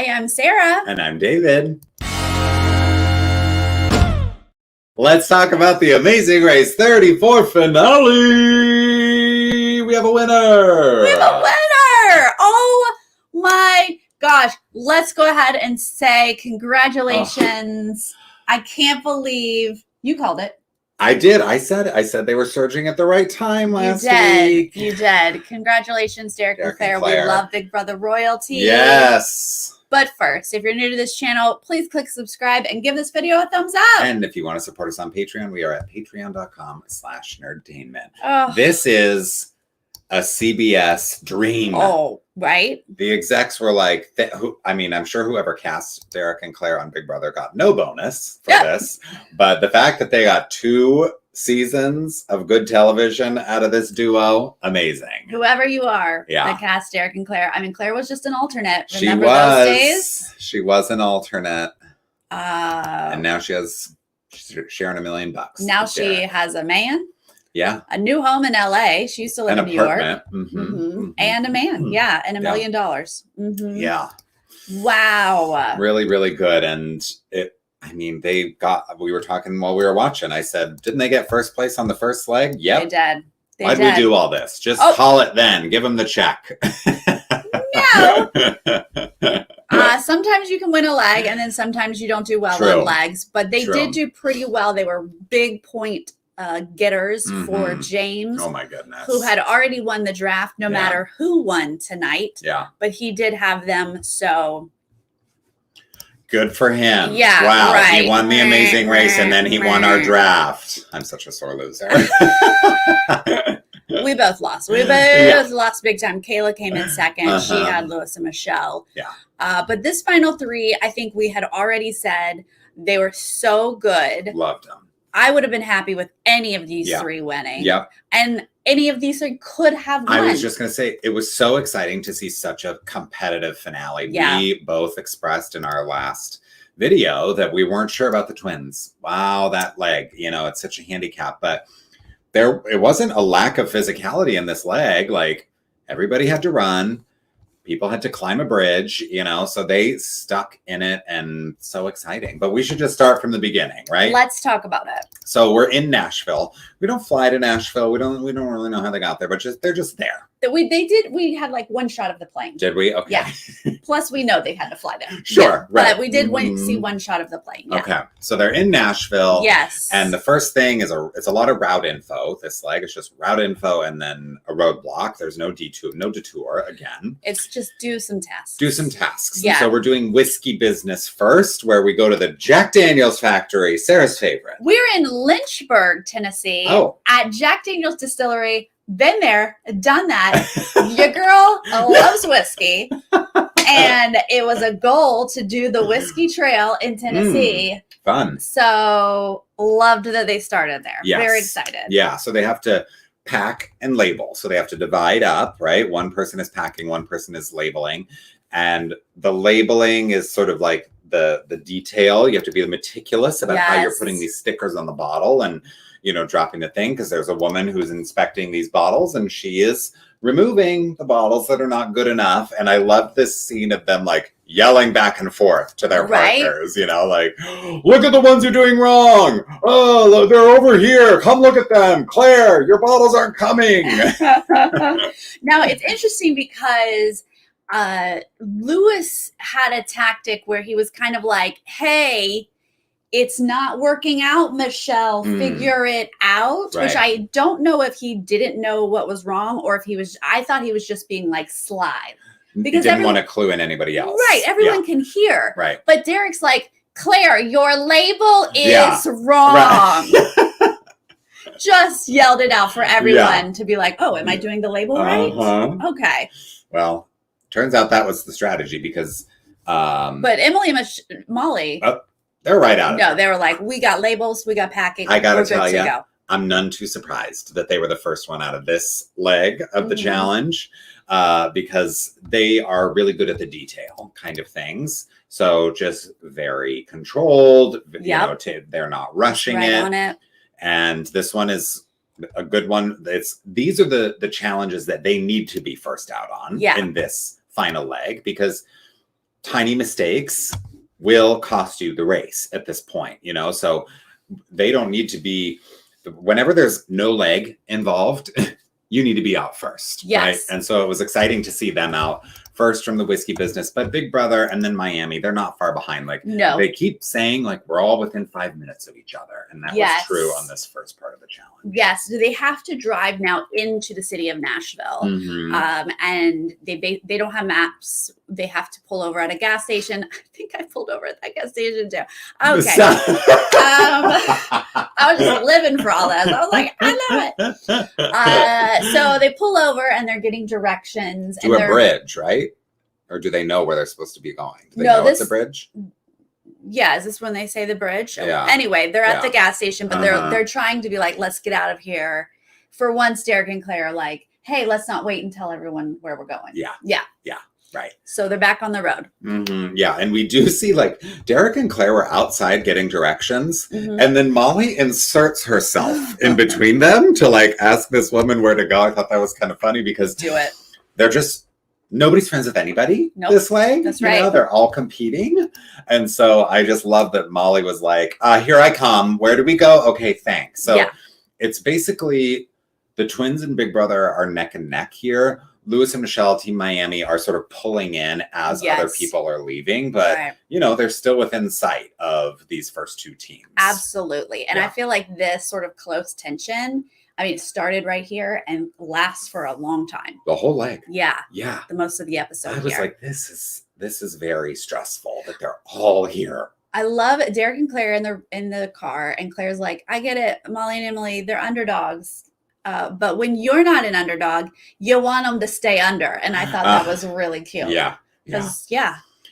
I'm Sarah. And I'm David. Let's talk about the Amazing Race 34 finale. We have a winner. Oh my gosh. Let's go ahead and say congratulations. I can't believe you called it. I did. I said they were surging at the right time last week. You did. Congratulations, Derek and Claire. We love Big Brother royalty. Yes. But first, if you're new to this channel, please click subscribe and give this video a thumbs up. And if you want to support us on Patreon, we are at patreon.com/nerdtainment. Oh. This is a CBS dream. Oh, right? The execs were like, I'm sure whoever cast Derek and Claire on Big Brother got no bonus for this. But the fact that they got 2 seasons of good television out of this duo, amazing. Whoever you are that cast Derek and Claire. I mean, Claire was just an alternate. Remember those days? She was an alternate. And now she's sharing $1 million. Now she has a man. Yeah. A new home in LA. She used to live in New York. And a man. Yeah. And $1 million. Yeah. Wow. Really, really good. And we were talking while we were watching. I said, didn't they get first place on the first leg? Yep. They did. Why'd we do all this? Just call it then. Give them the check. No. Sometimes you can win a leg and then sometimes you don't do well on legs. But they did do pretty well. They were big point getters for James. Oh my goodness. Who had already won the draft no matter who won tonight. Yeah. But he did have them, so good for him. Yeah. Wow. Right. He won the Amazing Race and then he won our draft. I'm such a sore loser. We both lost. We both lost big time. Kayla came in second. She had Lewis and Michelle. Yeah. But this final 3, I think we had already said they were so good. Loved them. I would have been happy with any of these 3 winning. Yep. And any of these 3 could have won. I was just going to say, it was so exciting to see such a competitive finale. Yeah. We both expressed in our last video that we weren't sure about the twins. Wow, that leg, it's such a handicap. But it wasn't a lack of physicality in this leg. Like, everybody had to run. People had to climb a bridge, so they stuck in it, and so exciting. But we should just start from the beginning, right? Let's talk about it. So we're in Nashville. We don't fly to Nashville. We don't really know how they got there, but they're just there. We had like one shot of the plane. Did we? Okay. Yeah. Plus, we know they had to fly there. Sure. Right. But we did see one shot of the plane. Yeah. Okay. So they're in Nashville. Yes. And the first thing is it's a lot of route info. This leg is just route info and then a roadblock. There's no detour again. It's just do some tasks. Yeah. So we're doing whiskey business first, where we go to the Jack Daniel's factory, Sarah's favorite. We're in Lynchburg, Tennessee. Oh. At Jack Daniel's Distillery. Been there, done that. Your girl loves whiskey. And it was a goal to do the whiskey trail in Tennessee. Fun. So loved that they started there. Yes. Very excited. Yeah. So they have to pack and label. So they have to divide up, right? One person is packing, one person is labeling. And the labeling is sort of like the detail. You have to be meticulous about how you're putting these stickers on the bottle and dropping the thing, because there's a woman who's inspecting these bottles and she is removing the bottles that are not good enough. And I love this scene of them like yelling back and forth to their partners, like, look at the ones you're doing wrong. Oh, they're over here. Come look at them. Claire, your bottles aren't coming. Now, it's interesting because Lewis had a tactic where he was kind of like, hey, it's not working out, Michelle. Figure it out. Right. Which I don't know if he didn't know what was wrong or if I thought he was just being like sly. Because he didn't want to clue in anybody else. Right. Everyone can hear. Right. But Derek's like, Claire, your label is wrong. Right. Just yelled it out for everyone to be like, oh, am I doing the label right? Okay. Well, turns out that was the strategy because... but Emily and Molly... They're right out of it. They were like, we got labels, we got packing. I got to tell you, I'm none too surprised that they were the first one out of this leg of the challenge because they are really good at the detail kind of things. So just very controlled, they're not rushing on it. And this one is a good one. These are the challenges that they need to be first out on in this final leg, because tiny mistakes will cost you the race at this point, you know? So they don't need to be, whenever there's no leg involved, you need to be out first. Yes. Right? And so it was exciting to see them out first from the whiskey business, but Big Brother and then Miami, they're not far behind. Like No. they keep saying like we're all within 5 minutes of each other. And that was true on this first part of the challenge. Yes. Do they have to drive now into the city of Nashville? Mhm. And they don't have maps. They have to pull over at a gas station. I think I pulled over at that gas station too. Okay. I was just living for all that. I was like, I love it. So they pull over and they're getting directions. To a bridge, right? Or do they know where they're supposed to be going? Do they No, know it's a bridge? Yeah, is this when they say the bridge? Yeah. Anyway, they're at the gas station, but Uh-huh. they're trying to be like, let's get out of here. For once, Derek and Claire are like, hey, let's not wait and tell everyone where we're going. Yeah. Yeah. Yeah. Right. So they're back on the road. Mm-hmm. Yeah. And we do see like Derek and Claire were outside getting directions. Mhm. And then Molly inserts herself in between them to like ask this woman where to go. I thought that was kind of funny because Do it. they're just, nobody's friends with anybody Nope. this way. That's You right. know, they're all competing. And so I just love that Molly was like, here I come. Where do we go? Okay, thanks. So Yeah. it's basically the twins and Big Brother are neck and neck here. Lewis and Michelle, Team Miami, are sort of pulling in as other Yes. people are leaving. But, Right. you know, they're still within sight of these first two teams. Absolutely. And Yeah. I feel like this sort of close tension, I mean, it started right here and lasts for a long time. The whole leg. Yeah. Yeah. The most of the episode I was here. like, this is very stressful that they're all here. I love Derek and Claire in the car, and Claire's like, I get it, Molly and Emily, they're underdogs. But when you're not an underdog, you want them to stay under. And I thought that was really cute. Yeah. Because,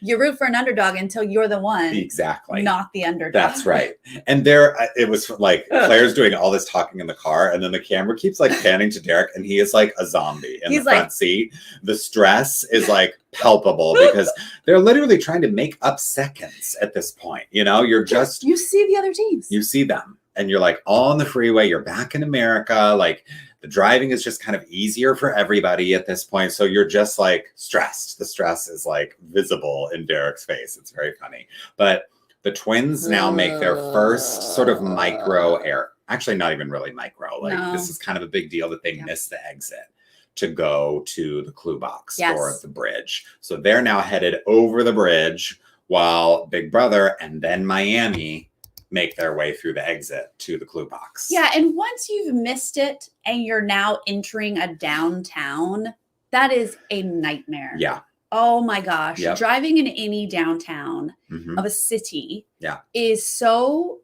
you root for an underdog until you're the one, Exactly. not the underdog. That's right. And there, it was like Claire's doing all this talking in the car, and then the camera keeps like panning to Derek, and he is like a zombie in the front seat. The stress is like palpable because they're literally trying to make up seconds at this point. You know, you're just, you see the other teams. you see them, and you're like on the freeway, you're back in America. Like the driving is just kind of easier for everybody at this point. So you're just like stressed. The stress is like visible in Derek's face. It's very funny. But the twins now make their first sort of micro error. Actually, not even really micro. Like this is kind of a big deal that they missed the exit to go to the clue box or the bridge. So they're now headed over the bridge while Big Brother and then Miami make their way through the exit to the clue box. Yeah, and once you've missed it and you're now entering a downtown, that is a nightmare. Yeah. Oh my gosh. Yep. Driving in any downtown of a city is so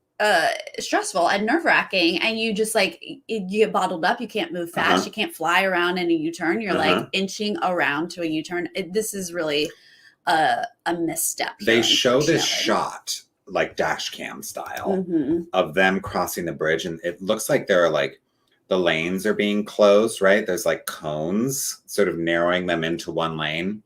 stressful and nerve-wracking, and you just like you get bottled up. You can't move fast. You can't fly around in a U-turn. You're like inching around to a U-turn. This is really a misstep. They show this shot like dash cam style of them crossing the bridge, and it looks like there are like the lanes are being closed, right? There's like cones sort of narrowing them into one lane.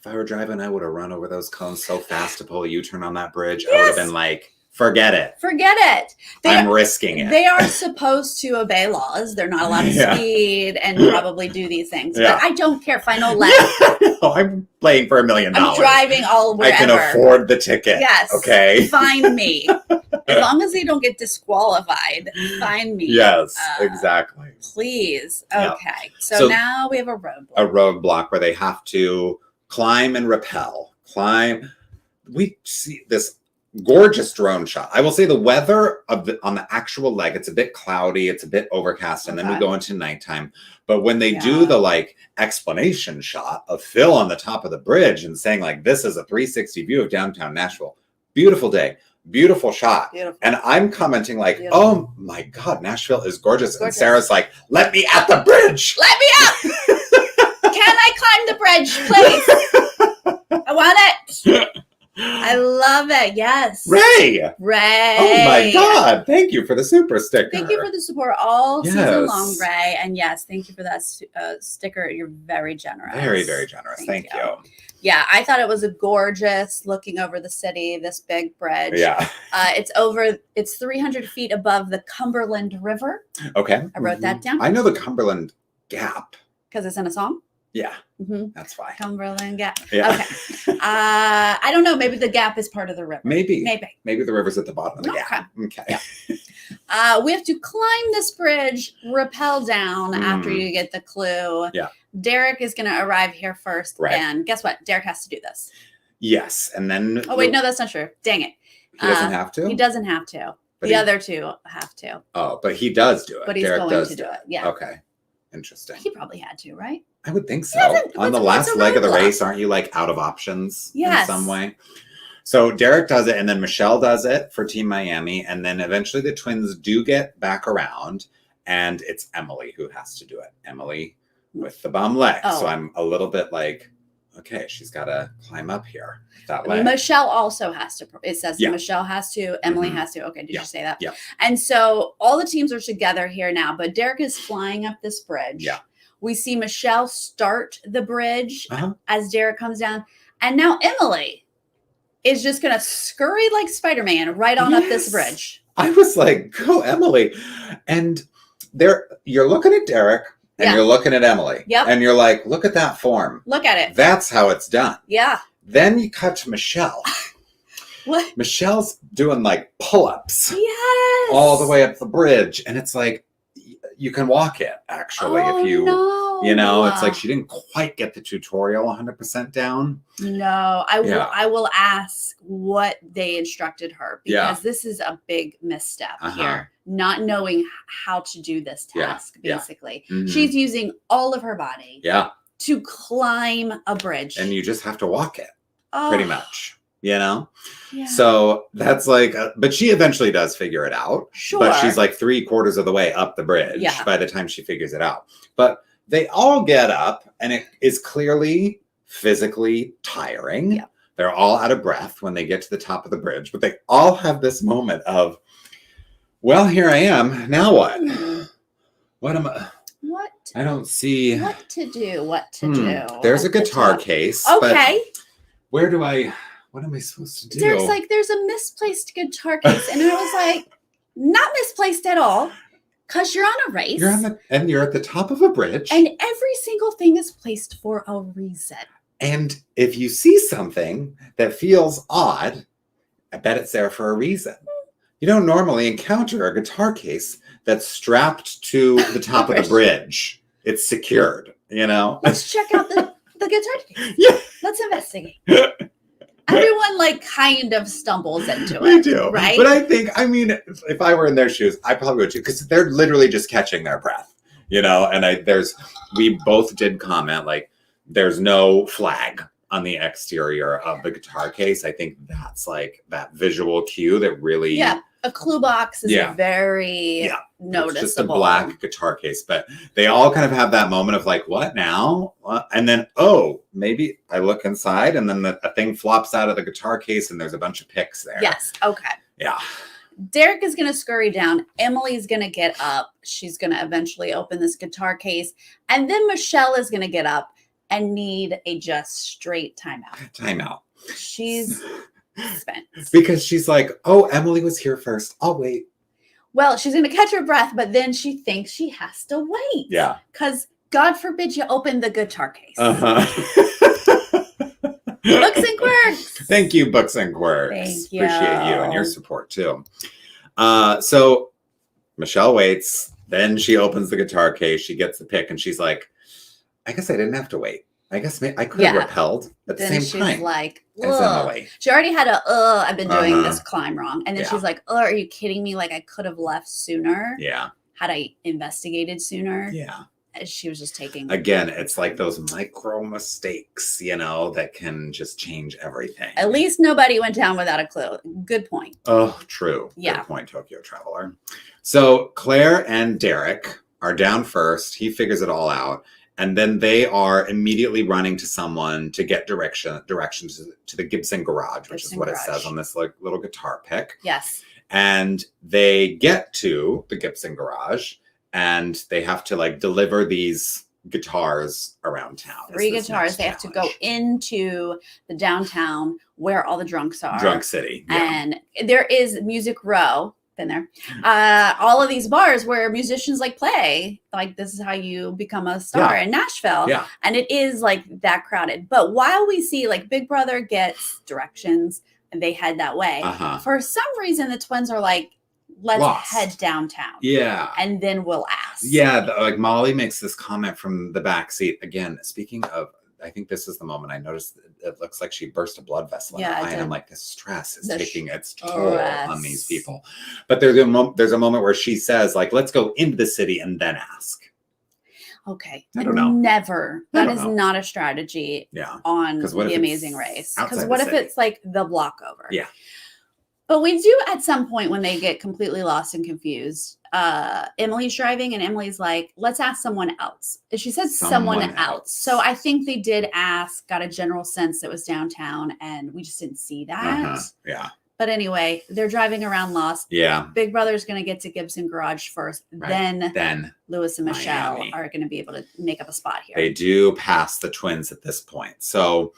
If I were driving, I would have run over those cones so fast to pull a U-turn on that bridge. I would have been like, forget it. Forget it. I'm risking it. They are supposed to obey laws. They're not allowed to speed and probably do these things. But I don't care if I know less. I'm playing for $1 million. I'm driving all wherever. I can afford the ticket. Yes. Okay. Fine me. As long as they don't get disqualified, fine me. Yes, exactly. Please. Yeah. Okay. So now we have a roadblock. A roadblock where they have to climb and rappel. We see this gorgeous drone shot. I will say the weather on the actual leg, it's a bit cloudy, it's a bit overcast, and then we go into nighttime. But when they do the like explanation shot of Phil on the top of the bridge and saying like, this is a 360 view of downtown Nashville, beautiful day, beautiful shot. Beautiful. And I'm commenting like, oh my God, Nashville is gorgeous. And Sarah's like, let me at the bridge. Let me up. Can I climb the bridge, please? I want it. I love it. Yes. Ray. Oh my God. Thank you for the super sticker. Thank you for the support all season long, Ray. And yes, thank you for that sticker. You're very generous. Very, very generous. Thank you. Yeah, I thought it was a gorgeous looking over the city, this big bridge. Yeah. It's 300 feet above the Cumberland River. Okay. I wrote that down. I know the Cumberland Gap. Because it's in a song? Yeah, that's why. Cumberland Gap. Yeah. Okay. I don't know. Maybe the gap is part of the river. Maybe the river's at the bottom of the gap. Okay. Yeah. We have to climb this bridge, rappel down after you get the clue. Yeah. Derek is going to arrive here first. Right. And guess what? Derek has to do this. Yes. And then. Oh, wait. No, that's not true. Dang it. He doesn't have to? He doesn't have to. But the other two have to. Oh, but he does do it. But he's Derek going to do it. Yeah. Okay. Interesting. He probably had to, right? I would think so. On the last leg of the race, aren't you like out of options in some way? So Derek does it, and then Michelle does it for Team Miami, and then eventually the twins do get back around, and it's Emily who has to do it. Emily with the bum leg. Oh. So I'm a little bit like, okay, she's got to climb up here that way. Michelle also has to. It says Michelle has to. Emily has to. Okay, did you say that? Yeah. And so all the teams are together here now, but Derek is flying up this bridge. Yeah. We see Michelle start the bridge as Derek comes down. And now Emily is just going to scurry like Spider-Man right on up this bridge. I was like, go Emily. And you're looking at Derek. And you're looking at Emily. Yep. And you're like, look at that form. Look at it. That's how it's done. Yeah. Then you cut to Michelle. What? Michelle's doing like pull-ups. Yes. All the way up the bridge. And it's like, you can walk it, actually. If you, it's like she didn't quite get the tutorial 100% down. No, I will ask what they instructed her because this is a big misstep here. Not knowing how to do this task, basically. Yeah. She's using all of her body to climb a bridge. And you just have to walk it, pretty much. Yeah. So that's like, but she eventually does figure it out. Sure. But she's like 3/4 of the way up the bridge by the time she figures it out. But they all get up and it is clearly physically tiring. Yeah. They're all out of breath when they get to the top of the bridge, but they all have this moment of, well, here I am. Now what? What am I? What? I don't see. What to do. There's a guitar case. Okay. Where do I... What am I supposed to do? Derek's like, there's a misplaced guitar case. And I was like, not misplaced at all. Because you're on a race. And you're at the top of a bridge. And every single thing is placed for a reason. And if you see something that feels odd, I bet it's there for a reason. You don't normally encounter a guitar case that's strapped to the top of the bridge. It's secured, Let's check out the guitar case. Yeah. Let's investigate. Everyone kind of stumbles into it. They do. Right? But if I were in their shoes, I probably would too, because they're literally just catching their breath, and we both did comment, there's no flag on the exterior of the guitar case. I think that's that visual cue that really... Yeah, a clue box is very noticeable. It's just a black guitar case, but they all kind of have that moment of what now? And then, maybe I look inside and then a thing flops out of the guitar case and there's a bunch of picks there. Yes, okay. Yeah. Derek is going to scurry down. Emily's going to get up. She's going to eventually open this guitar case. And then Michelle is going to get up and need a just straight timeout. She's spent. Because she's like, oh, Emily was here first. I'll wait. Well, she's going to catch her breath, but then she thinks she has to wait. Yeah. Because God forbid you open the guitar case. Books and Quirks. Thank you, Books and Quirks. Thank you. Appreciate you and your support too. So Michelle waits. Then she opens the guitar case. She gets the pick and she's like, I guess I didn't have to wait. I guess I could have repelled at the same time. She's like, as Emily. She already had I've been doing this climb wrong. And then she's like, are you kidding me? I could have left sooner. Yeah. Had I investigated sooner. Yeah. She was just taking. Again, it's those micro mistakes, that can just change everything. At least nobody went down without a clue. Good point. Oh, true. Yeah. Good point, Tokyo Traveler. So Claire and Derek are down first. He figures it all out. And then they are immediately running to someone to get directions to the Gibson garage, which is what it says on this little guitar pick. Yes. And they get to the Gibson garage and they have to deliver these guitars around town. 3 guitars. They have to go into the downtown where all the drunks are. Drunk City. Yeah. And there is Music Row been there. All of these bars where musicians like play, like this is how you become a star in Nashville. Yeah. And it is like that crowded. But while we see like Big Brother gets directions and they head that way, for some reason the twins are like, let's head downtown. Yeah. And then we'll ask. Yeah. Like Molly makes this comment from the back seat. Again, speaking of, I think this is the moment I noticed it looks like she burst a blood vessel in her eye. And I'm like, this stress is taking its toll on these people. But there's a moment where she says, like, let's go into the city and then ask. Okay. I don't know. Never. That is not a strategy on The Amazing Race. Because what if it's like the block over? Yeah. But we do at some point when they get completely lost and confused. Emily's driving and Emily's like, let's ask someone else. And she said someone else. So I think they did ask, got a general sense that was downtown and we just didn't see that. Yeah. But anyway, they're driving around lost. Yeah. Big Brother's going to get to Gibson Garage first. Right. Then Lewis and Michelle are going to be able to make up a spot here. They do pass the twins at this point. So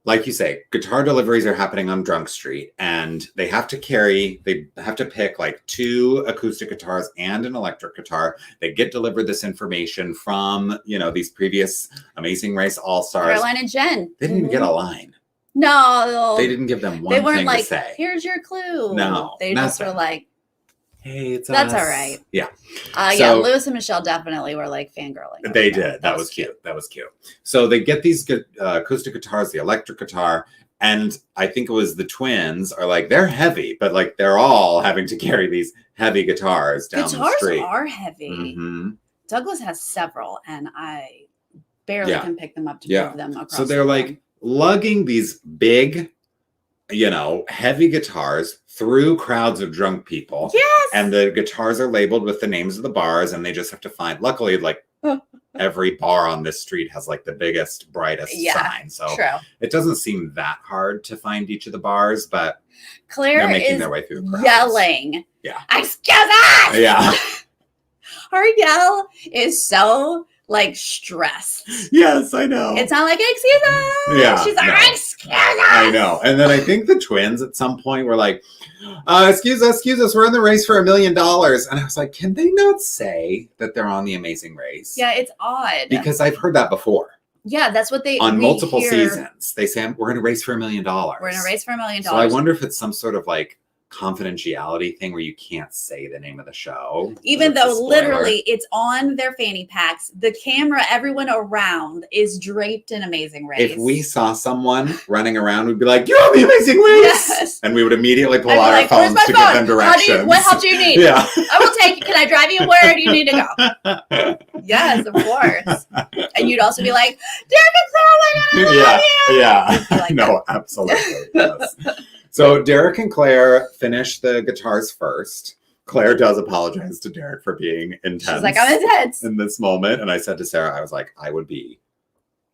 like you say, guitar deliveries are happening on Drunk Street and they have to pick like 2 acoustic guitars and an electric guitar. They get delivered this information from, these previous Amazing Race All-Stars. Caroline and Jen. They didn't even get a line. No. They didn't give them one thing to say. They weren't like, here's your clue. No. They just were like, hey, it's that's us. All right. Yeah. Lewis and Michelle definitely were like fangirling. They did. That was cute. That was cute. So they get these acoustic guitars, the electric guitar, and I think it was the twins are like, they're heavy, but like they're all having to carry these heavy guitars down the street. Guitars are heavy. Mm-hmm. Douglas has several, and I barely can pick them up to move them across. So they're like lugging these big, heavy guitars through crowds of drunk people. Yes. And the guitars are labeled with the names of the bars and they just have to find, luckily, like every bar on this street has like the biggest, brightest sign. So it doesn't seem that hard to find each of the bars, but Claire they're making is their way through the crowds. Yelling. Yeah. Excuse us! Yeah. Her yell is so like stressed. Yes, I know. It's not like, excuse us. Yeah. She's like, excuse us. I know. And then I think the twins at some point were like, excuse us, we're in the race for $1 million. And I was like, can they not say that they're on The Amazing Race? Yeah, it's odd. Because I've heard that before. Yeah, that's what on multiple seasons. They say, we're in a race for $1 million. We're in a race for $1 million. So I wonder if it's some sort of like confidentiality thing where you can't say the name of the show, even though literally it's on their fanny packs. The camera, everyone around is draped in Amazing Race. If we saw someone running around, we'd be like, you're on The Amazing Race. Yes. And we would immediately pull out our phones to give them directions. What help do you need? Yeah. I will take it. Can I drive you? Where do you need to go? Yes, of course. And you'd also be like, Derek and Claire, yeah. Like no, absolutely. Yes. So Derek and Claire finish the guitars first. Claire does apologize to Derek for being intense. She's like, I'm intense in this moment. And I said to Sarah, I was like, I would be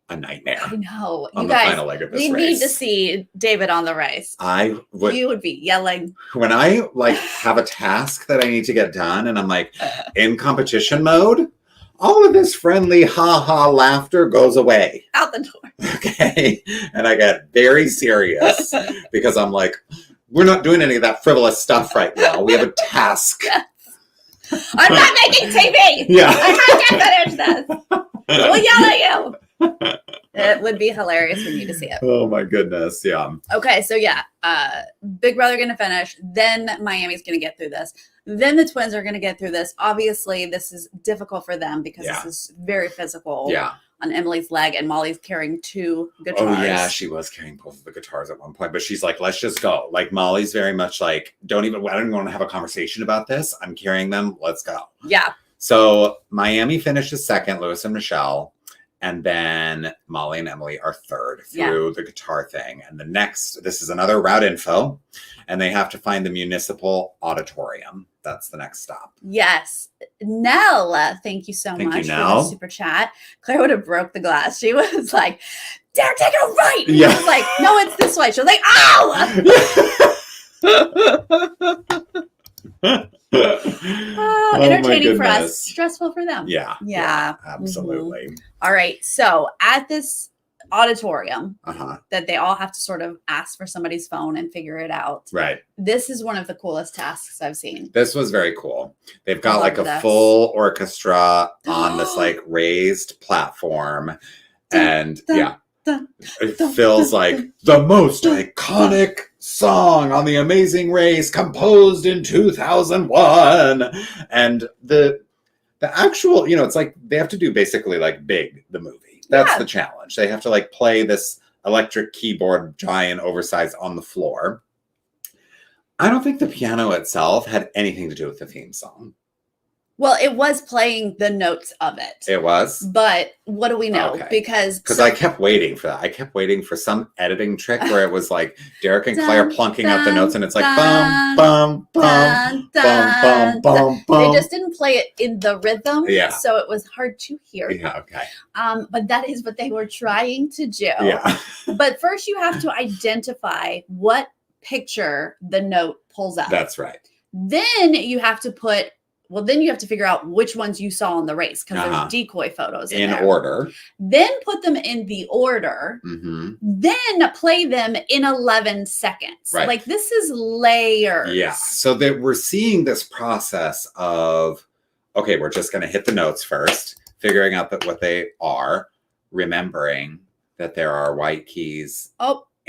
a nightmare. I know. On you the guys, final leg of this we race. need to see David on the race. You would be yelling. When I like have a task that I need to get done and I'm like in competition mode, all of this friendly ha-ha laughter goes away. Out the door. Okay. And I get very serious because I'm like, we're not doing any of that frivolous stuff right now. We have a task. I'm not making TV. Yeah. I have to finish this. We'll yell at you. It would be hilarious for you to see it. Oh my goodness. Yeah. Okay. So yeah, Big Brother going to finish. Then Miami's going to get through this. Then the twins are going to get through this. Obviously, this is difficult for them because this is very physical on Emily's leg, and Molly's carrying 2 guitars. Oh, yeah, she was carrying both of the guitars at one point, but she's like, let's just go. Like, Molly's very much like, I don't even want to have a conversation about this. I'm carrying them. Let's go. Yeah. So Miami finishes second, Lewis and Michelle. And then Molly and Emily are third through the guitar thing. And this is another route info. And they have to find the municipal auditorium. That's the next stop. Yes. Nell, thank you so much for the super chat. Claire would have broke the glass. She was like, Derek, take it right. Yeah. I was like, no, it's this way. She was like, ow! Entertaining for us, stressful for them. Yeah. Absolutely. Mm-hmm. All right. So at this auditorium that they all have to sort of ask for somebody's phone and figure it out. Right. This is one of the coolest tasks I've seen. This was very cool. They've got like a full orchestra on this like raised platform. And it feels like the most iconic song on The Amazing Race, composed in 2001. And the actual, it's like they have to do basically like Big, the movie. That's the challenge. They have to like play this electric keyboard giant oversized on the floor. I don't think the piano itself had anything to do with the theme song. Well, it was playing the notes of it. It was? But what do we know? Okay. Because I kept waiting for that. I kept waiting for some editing trick where it was like Derek and Claire plunking out the notes and it's like bum, bum, bum, bum, bum, bum. They just didn't play it in the rhythm. Yeah. So it was hard to hear. Yeah, okay. But that is what they were trying to do. Yeah. But first you have to identify what picture the note pulls up. That's right. Then you have to figure out which ones you saw in the race because there's decoy photos in there. Order. Then put them in the order. Mm-hmm. Then play them in 11 seconds. Right. Like this is layers. Yeah. So that we're seeing this process of, okay, we're just going to hit the notes first, figuring out what they are, remembering that there are white keys.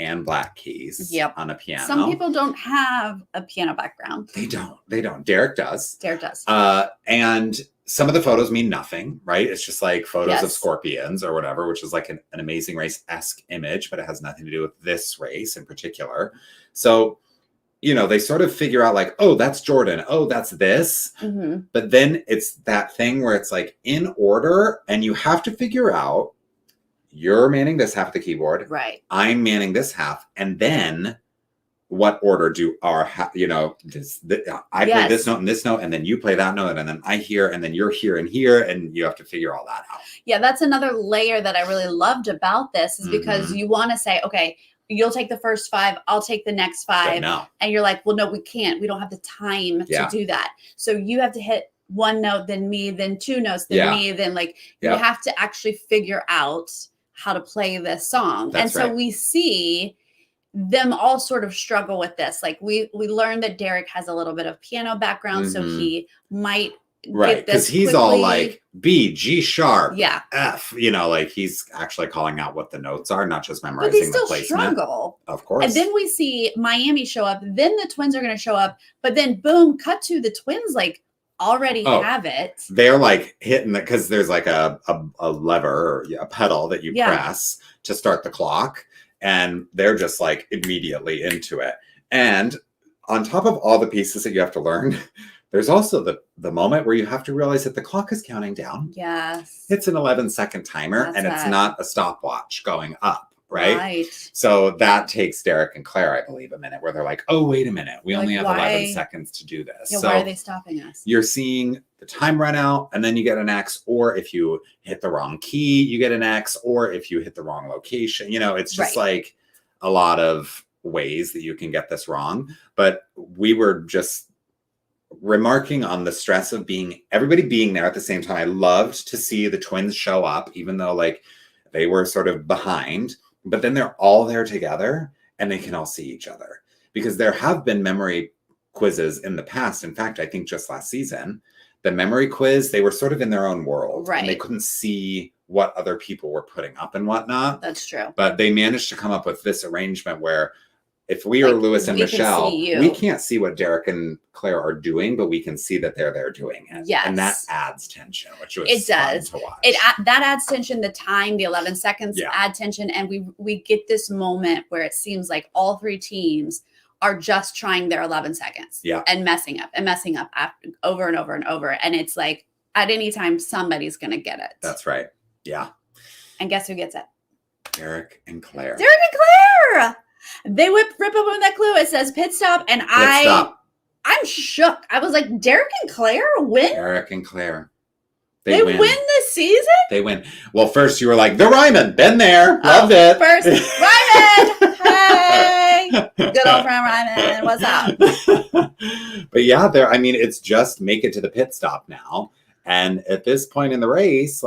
And black keys on a piano. Some people don't have a piano background. They don't. Derek does. And some of the photos mean nothing, right? It's just like photos of scorpions or whatever, which is like an Amazing Race-esque image, but it has nothing to do with this race in particular. So, they sort of figure out like, oh, that's Jordan. Oh, that's this. Mm-hmm. But then it's that thing where it's like in order and you have to figure out you're manning this half of the keyboard. Right. I'm manning this half. And then what order I play this note and this note, and then you play that note, and then I hear, and then you're here and here, and you have to figure all that out. Yeah, that's another layer that I really loved about this is because you want to say, okay, you'll take the first 5, I'll take the next 5. No. And you're like, well, no, we can't. We don't have the time to do that. So you have to hit one note, then me, then 2 notes, then me, then you have to actually figure out how to play this song. That's and so we see them all sort of struggle with this. Like we learned that Derek has a little bit of piano background, so he might get this because he's all like B, G sharp, F, he's actually calling out what the notes are, not just memorizing the placement. Struggle. Of course. And then we see Miami show up, then the twins are going to show up, but then boom, cut to the twins already have it. They're like hitting it because there's like a lever or a pedal that you press to start the clock, and they're just like immediately into it. And on top of all the pieces that you have to learn, there's also the moment where you have to realize that the clock is counting down. Yes. It's an 11-second timer, and it's not a stopwatch going up. Right. So that takes Derek and Claire, I believe, a minute where they're like, oh, wait a minute. We only have 11 seconds to do this. Yeah, so why are they stopping us? You're seeing the time run out and then you get an X, or if you hit the wrong key, you get an X, or if you hit the wrong location, it's just like a lot of ways that you can get this wrong. But we were just remarking on the stress of everybody being there at the same time. I loved to see the twins show up, even though they were sort of behind. But then they're all there together and they can all see each other, because there have been memory quizzes in the past. In fact, I think just last season, the memory quiz, they were sort of in their own world. Right. And they couldn't see what other people were putting up and whatnot. That's true. But they managed to come up with this arrangement where if we are Lewis and Michelle, we can't see what Derek and Claire are doing, but we can see that they're there doing it. Yes. And that adds tension, which was fun to watch. That adds tension. The time, the 11 seconds add tension. And we get this moment where it seems like all 3 teams are just trying their 11 seconds and messing up over and over and over. And it's like at any time, somebody's going to get it. That's right. Yeah. And guess who gets it? Derek and Claire. They rip open that clue. It says pit stop. And I'm shook. I was like, Derek and Claire win? Derek and Claire. They win this season? They win. Well, first you were like, the Ryman. Been there. Loved it. First, Ryman. Hey. Good old friend Ryman. What's up? But yeah, it's just make it to the pit stop now. And at this point in the race,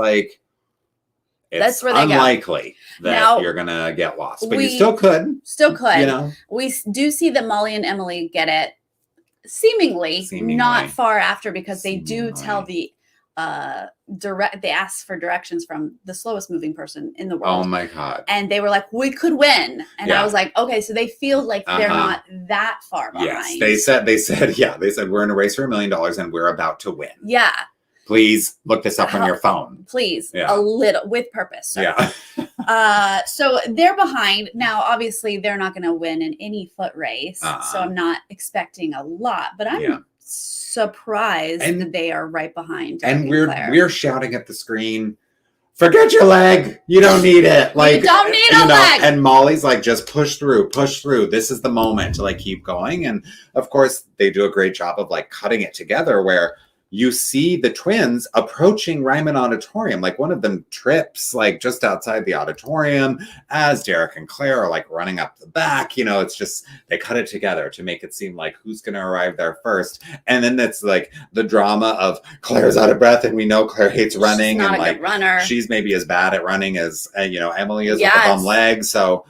That's where they unlikely go. That now, you're gonna get lost, but you still could. You know, we do see that Molly and Emily get it seemingly not far after, because they do tell the they ask for directions from the slowest moving person in the world. Oh my God. And they were like, we could win. And I was like, okay, so they feel like they're not that far behind. Yes, they said we're in a race for $1 million and we're about to win. Yeah. Please look this up on your phone. Please. A little with purpose. Sir. Yeah. So they're behind. Now, obviously, they're not going to win in any foot race. So I'm not expecting a lot, but I'm surprised that they are right behind. And we're shouting at the screen, forget your leg. You don't need it. Like, you don't need a leg. And Molly's like, just push through. This is the moment to like keep going. And of course, they do a great job of like cutting it together where you see the twins approaching Ryman Auditorium. Like one of them trips like just outside the auditorium as Derek and Claire are like running up the back. You know, it's just, they cut it together to make it seem like who's going to arrive there first. And then it's like the drama of Claire's out of breath and we know Claire hates running. She's not and a good runner. She's maybe as bad at running as, Emily is with a bum leg. So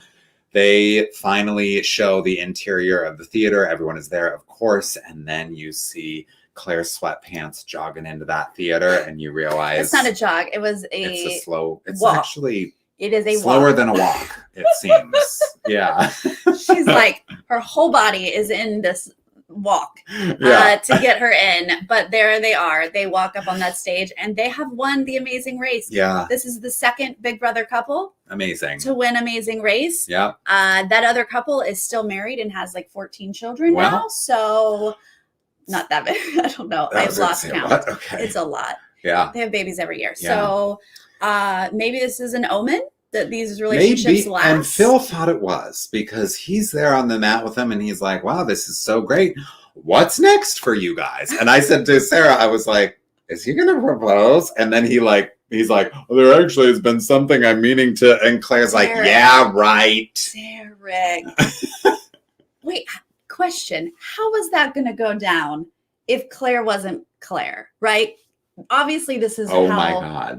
they finally show the interior of the theater. Everyone is there, of course. And then you see Claire's sweatpants jogging into that theater, and you realize it's not a jog. It was it's walk. Actually, it is a slower walk. than a walk. It seems. Yeah. She's like, her whole body is in this walk to get her in. But there they are. They walk up on that stage, and they have won the Amazing Race. Yeah. This is the second Big Brother couple. Amazing. To win Amazing Race. Yeah. That other couple is still married and has like 14 children now. So. Not that big. I don't know. I've lost count. Okay. It's a lot. Yeah. They have babies every year. Yeah. So maybe this is an omen that these relationships last. And Phil thought it was because he's there on the mat with them and he's like, wow, this is so great. What's next for you guys? And I said to Sarah, I was like, is he going to propose? And then he's like, oh, there actually has been something I'm meaning to. And Claire's like, yeah, right. Derek. Wait. Question, how was that going to go down if Claire wasn't Claire, right? Obviously this is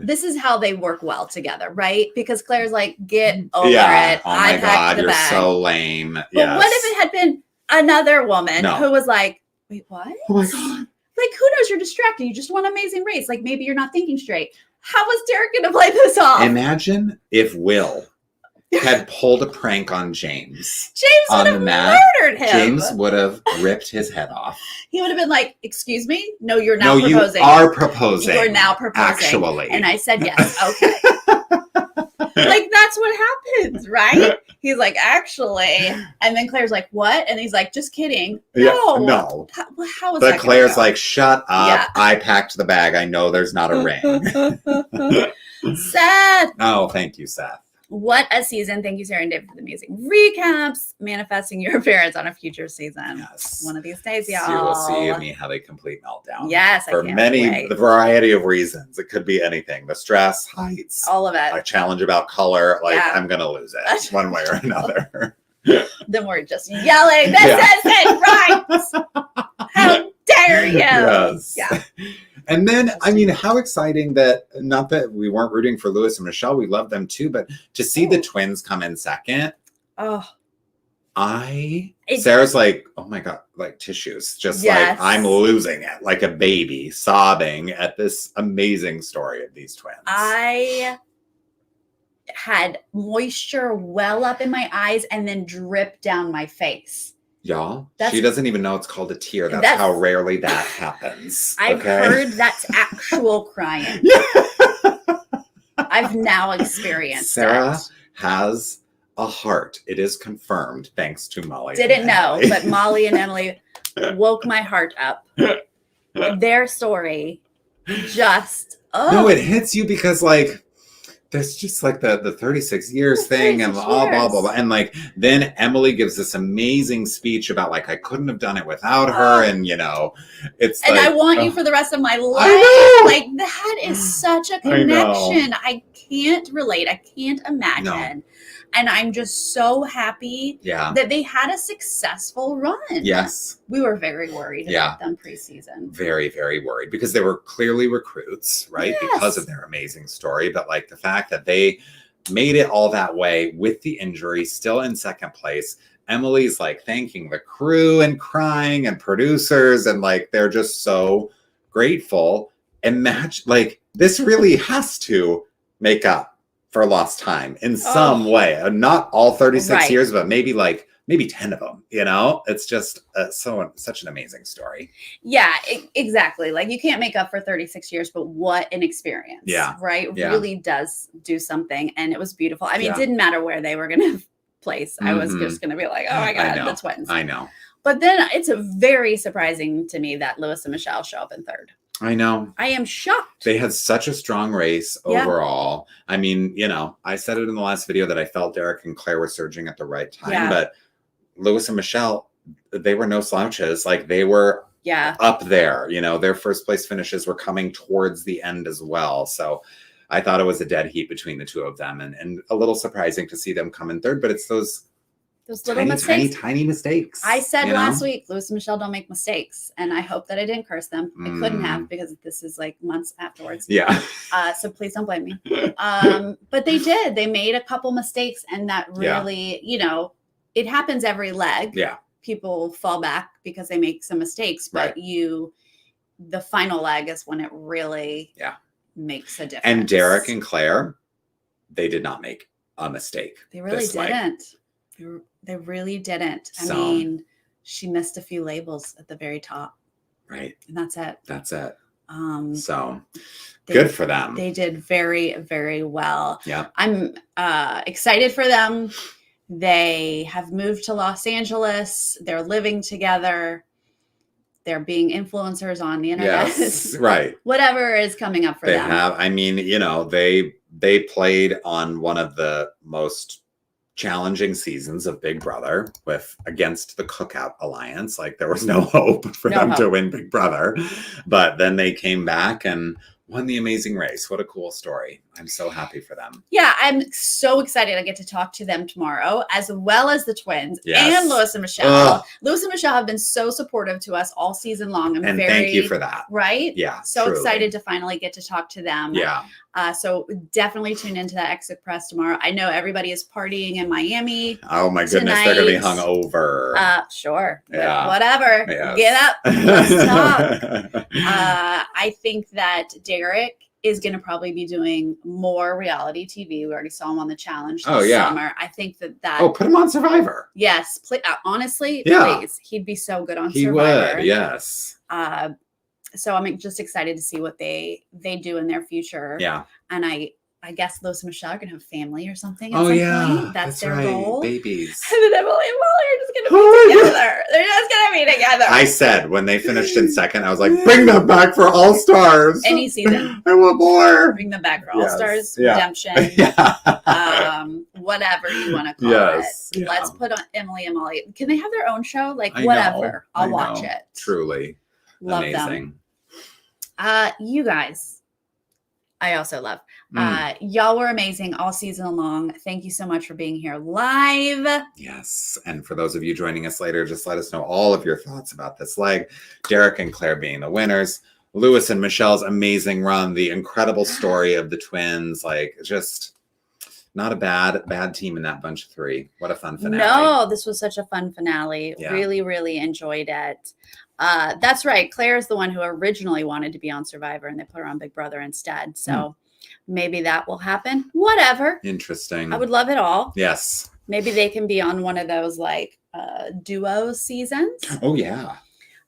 this is how they work well together, right? Because Claire's like, get over it. Oh my God, you're so lame. But what if it had been another woman who was like, wait, what? Oh my God. Like, who knows? You're distracted. You just won Amazing Race. Like, maybe you're not thinking straight. How was Derek going to play this off? Imagine if Will had pulled a prank on James. James would have murdered him. James would have ripped his head off. He would have been like, excuse me? No, you're now proposing. You are proposing. You're now proposing. Actually. And I said yes. Okay. Like, that's what happens, right? He's like, actually. And then Claire's like, what? And he's like, just kidding. No. How was that? But Claire's like, shut up. Yeah. I packed the bag. I know there's not a ring. Seth. Oh, thank you, Seth. What a season. Thank you, Sarah and Dave, for the amazing recaps. Manifesting your appearance on a future season. Yes. One of these days, y'all. You will see me have a complete meltdown. Yes, for the variety of reasons. It could be anything. The stress, heights. All of it. A challenge about color. Like, I'm going to lose it one way or another. Then we're just yelling, this isn't right. How dare you? Yes. Yeah. And then, I mean, how exciting that, not that we weren't rooting for Lewis and Michelle, we love them too, but to see the twins come in second. Oh. Sarah's like, oh my God, like tissues. Just like, I'm losing it. Like a baby sobbing at this amazing story of these twins. I had moisture well up in my eyes and then drip down my face. Y'all, she doesn't even know it's called a tear. That's how rarely that happens. I've heard that's actual crying. I've now experienced Sarah has a heart. It is confirmed thanks to Molly. Didn't know, but Molly and Emily woke my heart up. Their story just... No, it hits you because like... There's just like the 36 years thing and blah, blah, blah, blah. And like, then Emily gives this amazing speech about like, I couldn't have done it without her. And, you know, it's and like, I want you for the rest of my life. Like, that is such such a connection. I can't relate. I can't imagine. No. And I'm just so happy that they had a successful run. Yes. We were very worried about them preseason. Very, very worried because they were clearly recruits, right? Yes. Because of their amazing story. But like the fact that they made it all that way with the injury, still in second place. Emily's like thanking the crew and crying and producers. And like, they're just so grateful. Imagine, like, this really has to make up for lost time in some way. Not all 36 years, but maybe 10 of them, you know? It's just such an amazing story. Yeah, exactly. Like, you can't make up for 36 years, but what an experience. Yeah. Right? Yeah. Really does do something. And it was beautiful. I mean, it didn't matter where they were going to place. I was just going to be like, oh my God, the twins. I know. But then it's very surprising to me that Lewis and Michelle show up in third. I know. I am shocked. They had such a strong race overall. I mean, you know, I said it in the last video that I felt Derek and Claire were surging at the right time, but Lewis and Michelle, they were no slouches. Like, they were up there, you know, their first place finishes were coming towards the end as well. So I thought it was a dead heat between the two of them, and a little surprising to see them come in third, but it's those little mistakes. Tiny mistakes. I said last week, Lewis and Michelle don't make mistakes. And I hope that I didn't curse them. I couldn't have, because this is like months afterwards. Yeah. So please don't blame me. But they did. They made a couple mistakes, and that really, you know, it happens every leg. Yeah. People fall back because they make some mistakes, but the final leg is when it really makes a difference. And Derek and Claire, they did not make a mistake. They really didn't. They really didn't. I mean, she missed a few labels at the very top. Right. And that's it. So good for them. They did very, very well. Yeah. I'm excited for them. They have moved to Los Angeles. They're living together. They're being influencers on the internet. Yes, right. Whatever is coming up for them. They have. I mean, you know, they played on one of the most challenging seasons of Big Brother against the Cookout Alliance. Like, there was no hope for them to win Big Brother, but then they came back and won the amazing race. What a cool story. I'm so happy for them. Yeah, I'm so excited I get to talk to them tomorrow, as well as the twins and Lewis and Michelle. Ugh. Lewis and Michelle have been so supportive to us all season long. And thank you for that. Right? Yeah. So excited to finally get to talk to them. Yeah. So definitely tune into that Exit Press tomorrow. I know everybody is partying in Miami. Oh my goodness, they're going to be hungover. Sure. Yeah. Whatever. Yes. Get up. Let's talk. I think that Derek is going to probably be doing more reality TV. We already saw him on The Challenge this summer. I think that. Oh, put him on Survivor. Yes. Honestly, please. He'd be so good on Survivor. He would, yes. So I'm just excited to see what they do in their future. Yeah. And I guess Lewis and Michelle are going to have family or something at some point. That's their goal. Babies. And then Emily and Molly are just going to be together. They're just going to be together. I said when they finished in second, I was like, bring them back for All Stars. Any season. I want more. Bring them back for All Stars, Redemption, whatever you want to call it. Yeah. Let's put on Emily and Molly. Can they have their own show? Like, whatever. I'll watch it. Truly. Love amazing. Them. You guys. I also love. Y'all were amazing all season long. Thank you so much for being here live. Yes. And for those of you joining us later, just let us know all of your thoughts about this leg. Derek and Claire being the winners. Lewis and Michelle's amazing run. The incredible story of the twins. Like, just not a bad team in that bunch of three. What a fun finale. No, this was such a fun finale. Yeah. Really, really enjoyed it. That's right. Claire is the one who originally wanted to be on Survivor, and they put her on Big Brother instead. So maybe that will happen. Whatever. Interesting. I would love it all. Yes. Maybe they can be on one of those like duo seasons. Oh, yeah.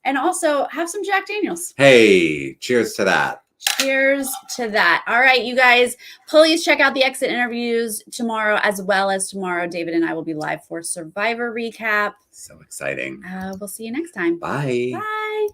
And also have some Jack Daniels. Hey, cheers to that. Cheers to that. All right, you guys, please check out the exit interviews tomorrow, as well as tomorrow, David and I will be live for Survivor recap. So exciting. We'll see you next time. Bye. Bye.